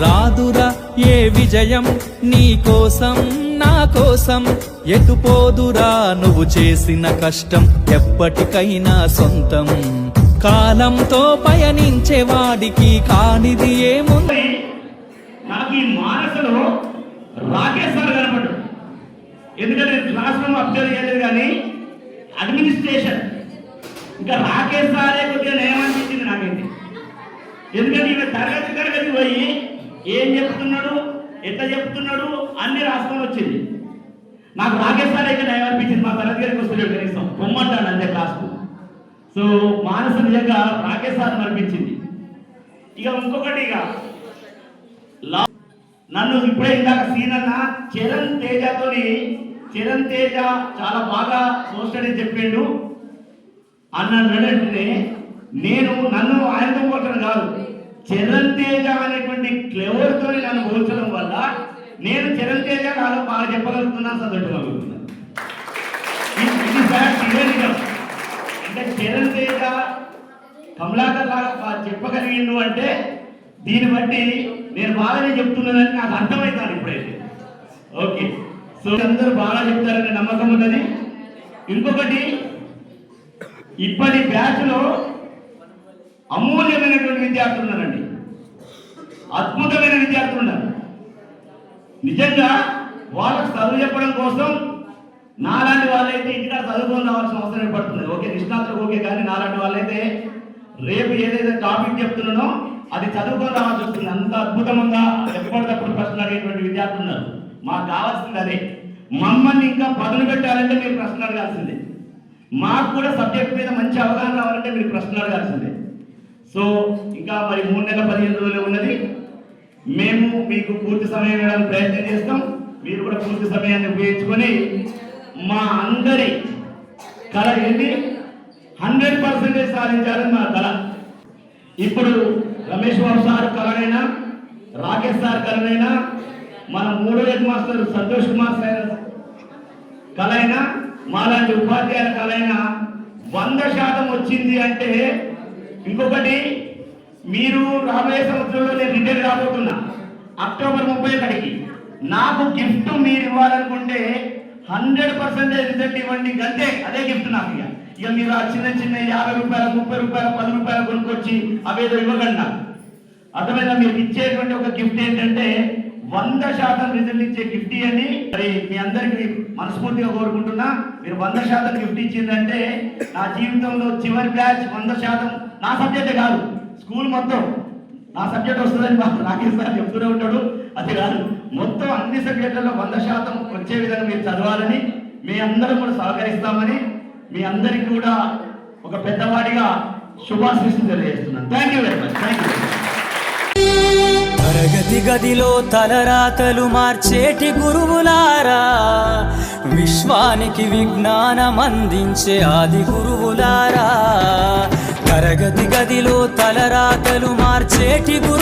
రాదురా ఏ విజయం నీ కోసం నా కోసం ఎటుపోదురా నువ్వు చేసిన కష్టం ఎప్పటికైనా సొంతం కాలంతో పయనించే వాడికి కానిది ఏముంది. నాకు ఈ మానసలో రాకేష్ సార్ కనపడ్డాడు. ఎందుకంటే క్లాస్ రూమ్ అబ్జర్వ్ చేయలేదు కానీ అడ్మినిస్ట్రేషన్ ఇంకా రాకేష్ సారే కొద్దిగా ఏమనిపించింది నాకైతే. ఎందుకంటే ఈమె తరగతి పోయి ఏం చెప్తున్నాడు ఎట్లా చెప్తున్నాడు అన్ని రాసుకొని వచ్చింది. నాకు రాకేష్ సార్ అయితే ఏమనిపించింది, మా తరగతి గారికి వస్తున్నాడు కనీసం పొమ్మంటాడు అంతే క్లాస్కు. సో మానస నిజంగా రాకేష్ సార్ అనిపించింది. ఇక ఇంకొకటి ఇక నన్ను ఇప్పుడే ఇందాక సీన్ అన్న చరణ్ తేజ చాలా బాగా సోషల్ చెప్పిండు అన్నాడంటే నన్ను ఆయనతో పోల్చడం కాదు, చరణ్ తేజ అనేటువంటి క్లెవర్తో నన్ను పోల్చడం వల్ల నేను చరణ్ తేజ బాగా చెప్పగలుగుతున్నాను, చదువుకోగలుగుతున్నాను. అంటే చరణ్ తేజ కమలాకర్ లాగా చెప్పగలిగిండు అంటే దీన్ని బట్టి నేను బాగానే చెప్తున్నానని నాకు అర్థమవుతాను ఇప్పుడైతే. ఓకే, సో అందరూ బాగా చెప్తారనే నమ్మకం ఉన్నది. ఇంకొకటి, ఇప్పటి బ్యాచ్లో అమూల్యమైనటువంటి విద్యార్థులు ఉన్నారండి, అద్భుతమైన విద్యార్థులు ఉన్నారు. నిజంగా వాళ్ళకు చదువు చెప్పడం కోసం నాలాంటి వాళ్ళైతే ఇంటికాడ చదువుకొని రావాల్సిన అవసరం ఏర్పడుతుంది. ఓకే, నిష్ణాతులకు ఓకే, కానీ నాలాంటి వాళ్ళైతే రేపు ఏదైతే టాపిక్ చెప్తున్నానో అది చదువుకొని రావాల్సి వస్తుంది. అంత అద్భుతంగా ఎప్పటికప్పుడు ప్రశ్నలు అడిగేటువంటి విద్యార్థులు ఉన్నారు. మాకు కావాల్సింది అదే, మమ్మల్ని ఇంకా పదులు పెట్టాలంటే మీరు ప్రశ్నలు అడగాల్సిందే, మాకు కూడా సబ్జెక్ట్ మీద మంచి అవగాహన రావాలంటే మీరు ప్రశ్నలు అడగాల్సిందే. సో ఇంకా మరి 3 నెలల 15 రోజులు ఉన్నది. మేము మీకు పూర్తి సమయం ఇవ్వడానికి ప్రయత్నం చేస్తాం. మీరు కూడా పూర్తి సమయాన్ని ఉపయోగించుకొని మా అందరి కళ ఏంటి 100% సాధించాలని మా కళ. ఇప్పుడు రమేష్ బాబు సార్ కళనైనా, రాకేష్ సార్ కళనైనా, మన 3వ head master Santosh Kumar sir కళైనా, మాలాంటి ఉపాధ్యాయుల కళైనా 100% వచ్చింది అంటే, ఇంకొకటి మీరు రాబోయే సంవత్సరంలో నేను రిటైర్ కాబోతున్నా అక్టోబర్ 31కి. నాకు గిఫ్ట్ మీరు ఇవ్వాలనుకుంటే 100% రిజల్ట్ ఇవ్వండి, అంతే, అదే గిఫ్ట్ నాకు. ఇక మీరు ఆ చిన్న 50 రూపాయలు 30 రూపాయలు 10 రూపాయలు కొనుక్కొచ్చి అవేదో ఇవ్వకండి నాకు. అర్థమైనా? మీరు ఇచ్చేటువంటి ఒక గిఫ్ట్ ఏంటంటే 100% రిజల్ట్ ఇచ్చే గిఫ్ట్ అని మరి మీ అందరికి మనస్ఫూర్తిగా కోరుకుంటున్నా. మీరు 100% గిఫ్ట్ ఇచ్చిందంటే నా జీవితంలో చివరి బ్యాచ్ 100%, నా సబ్జెక్టే కాదు స్కూల్ మొత్తం నా సబ్జెక్ట్ వస్తుందని రాకేష్ సార్ చెప్తూనే ఉంటాడు. అది కాదు, మొత్తం అన్ని సబ్జెక్టులలో 100% వచ్చే విధంగా మీరు చదవాలని, మీ అందరం కూడా సహకరిస్తామని మీ అందరికీ కూడా ఒక పెద్దవాడిగా శుభాశీస్సులు తెలియజేస్తున్నాను. Thank you very much. Thank you. తరగతి గదిలో తలరాతలు మార్చేటి గురువులారా, విశ్వానికి విజ్ఞానం అందించే ఆది గురువులారా, తరగతి గదిలో తలరాతలు మార్చేటి గురువు